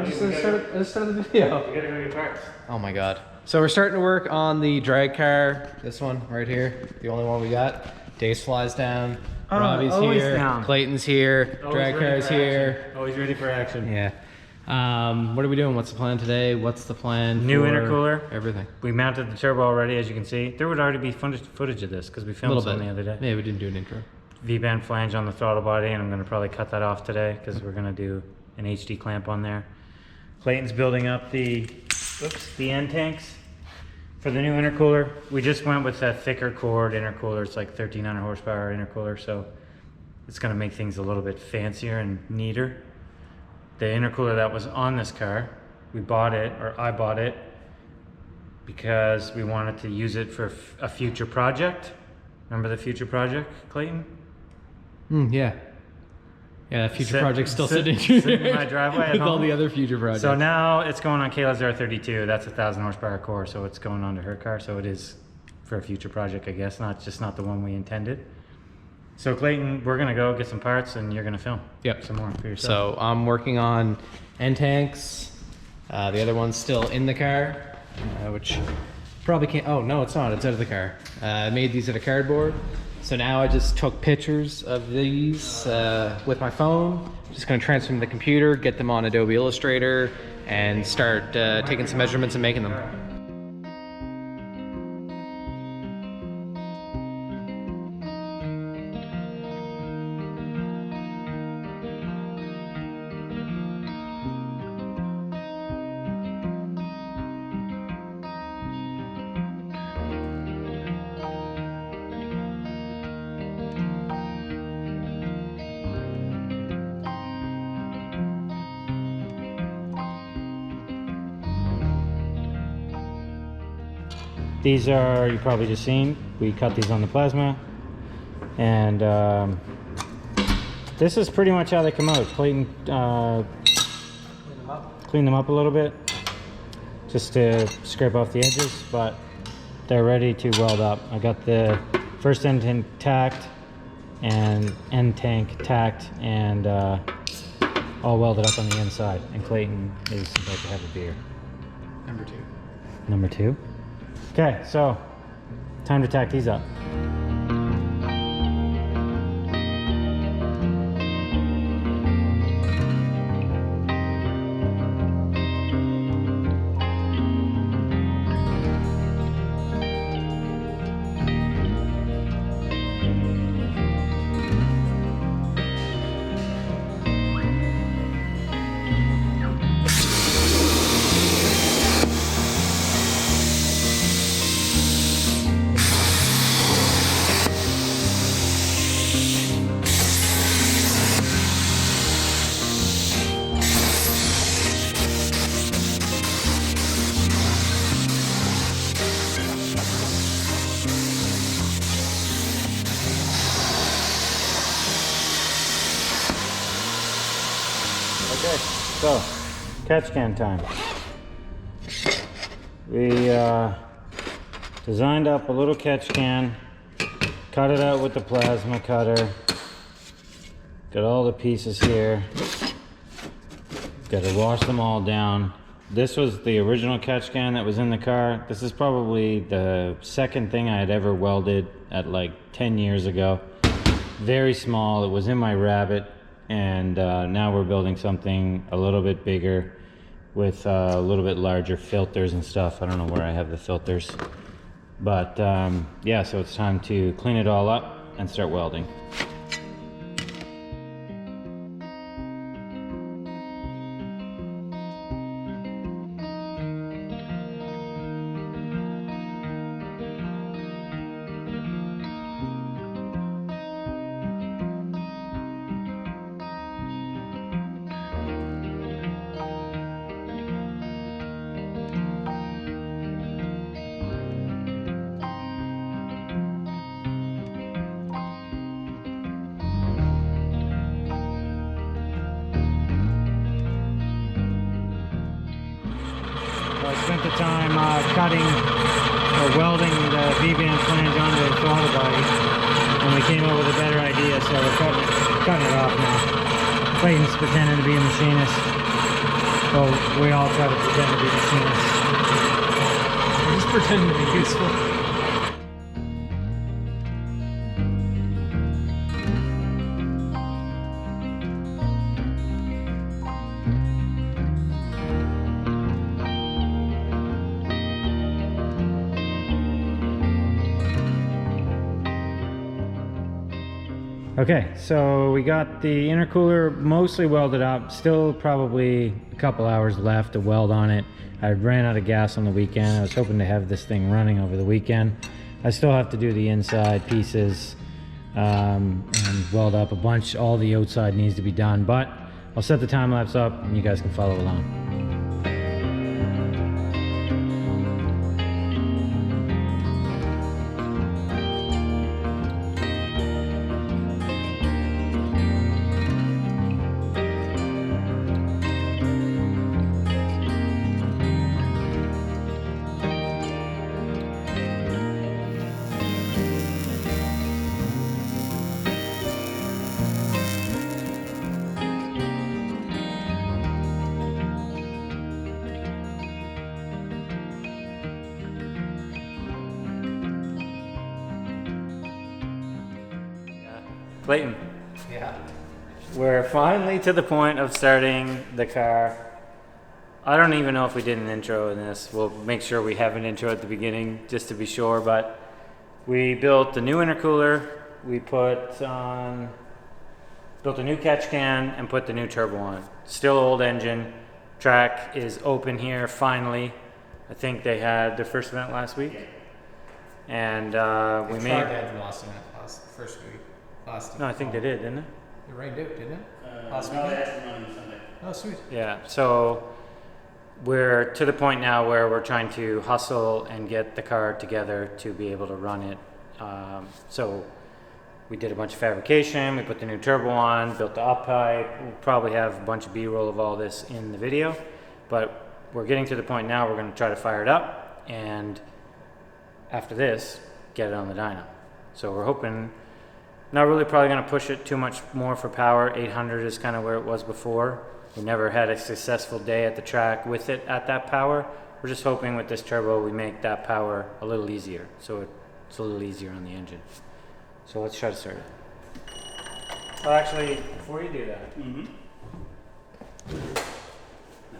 Let's start the video. We gotta go get parts. Oh my god. So we're starting to work on the drag car. This one right here, the only one we got. Dace flies down. Robbie's here. Down. Clayton's here. Always drag car's here. Always ready for action. Yeah. What are we doing? What's the plan today? What's the plan? New intercooler. Everything. We mounted the turbo already, as you can see. There would already be footage of this because we filmed some the other day. Yeah, we didn't do an intro. V-band flange on the throttle body, and I'm going to probably cut that off today because we're going to do an HD clamp on there. Clayton's building up the end tanks for the new intercooler. We just went with a thicker cord intercooler. It's like 1300 horsepower intercooler, so it's going to make things a little bit fancier and neater. The intercooler that was on this car, I bought it because we wanted to use it for a future project. Remember the future project, Clayton? Yeah. Yeah, that future project's still sitting in my driveway with all the other future projects. So now it's going on Kayla's R32. That's a 1,000 horsepower core, so it's going on to her car. So it is for a future project, I guess, not the one we intended. So Clayton, we're gonna go get some parts, and you're gonna film. Yep. Some more for yourself. So I'm working on end tanks. The other one's still in the car, which probably can't. Oh no, it's not. It's out of the car. I made these out of cardboard. So now I just took pictures of these with my phone. Just gonna transfer them to the computer, get them on Adobe Illustrator, and start taking some measurements and making them. These are, you probably just seen, we cut these on the plasma, and this is pretty much how they come out. Clayton clean them up a little bit just to scrape off the edges, but they're ready to weld up. I got the first end tank tacked and all welded up on the inside, and Clayton is about to have a beer. Number two? Okay, so time to tack these up. Okay, so catch can time. We designed up a little catch can, cut it out with the plasma cutter, got all the pieces here, got to wash them all down. This was the original catch can that was in the car. This is probably the second thing I had ever welded at like 10 years ago. Very small, it was in my Rabbit. And now we're building something a little bit bigger with a little bit larger filters and stuff. I don't know where I have the filters, but yeah, so it's time to clean it all up and start welding. I spent the time cutting or welding the V-band flange onto the throttle body, and we came up with a better idea, so we're cutting it off now. Clayton's pretending to be a machinist. Well, we all try to pretend to be machinists. We're just pretending to be useful. Okay, so we got the intercooler mostly welded up, still probably a couple hours left to weld on it. I ran out of gas on the weekend. I was hoping to have this thing running over the weekend. I still have to do the inside pieces and weld up a bunch. All the outside needs to be done, but I'll set the time lapse up and you guys can follow along. Clayton, Yeah. we're finally to the point of starting the car. I don't even know if we did an intro in this. We'll make sure we have an intro at the beginning just to be sure, but we built the new intercooler. We built a new catch can and put the new turbo on. Still old engine. Track is open here finally. I think they had their first event last week. And we made... They lost event first week. No, I think they did, didn't they? It rained out, didn't it? Last No, week? they had some money Sunday. Oh, sweet. Yeah, so we're to the point now where we're trying to hustle and get the car together to be able to run it. So we did a bunch of fabrication, we put the new turbo on, built the up pipe. We'll probably have a bunch of B-roll of all this in the video, but we're getting to the point now we're going to try to fire it up, and after this, get it on the dyno. So we're hoping, not really probably going to push it too much more for power. 800 is kind of where it was before. We never had a successful day at the track with it at that power. We're just hoping with this turbo we make that power a little easier, so it's a little easier on the engine. So let's try to start it. Well, actually, before you do that, Mm-hmm.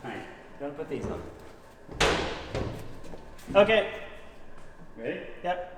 Alright, gotta put these on. okay. Ready? Yep.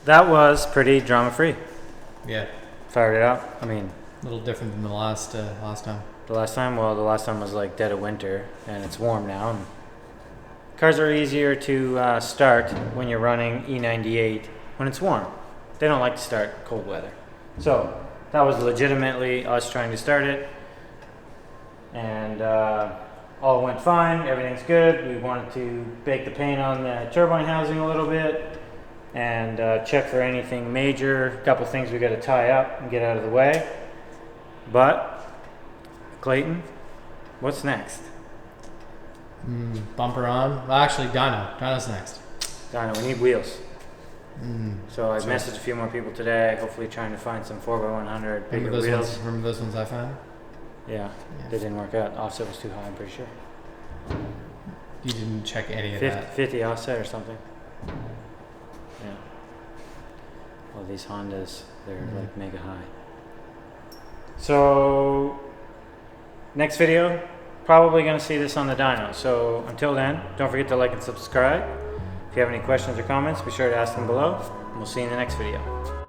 That was pretty drama-free. Yeah. Fired it up. I mean, A little different than the last time. the last time was like dead of winter, and it's warm now. And cars are easier to start when you're running E98 when it's warm. They don't like to start cold weather. So that was legitimately us trying to start it, and all went fine. Everything's good. We wanted to bake the paint on the turbine housing a little bit and check for anything major. A couple things we got to tie up and get out of the way. But Clayton, what's next? Bumper on. Well, actually, dyno. Dyno's next. Dyno, we need wheels. So I Sure. messaged a few more people today, hopefully trying to find some 4x100 bigger Remember those wheels. ones? Remember those ones I found? Yeah, they didn't work out. Offset was too high, I'm pretty sure. You didn't check any of 50, that. 50 offset or something. Yeah. Well, these Hondas, they're like mega high. So, next video, probably gonna see this on the dyno. So until then, don't forget to like and subscribe. If you have any questions or comments, be sure to ask them below. And we'll see you in the next video.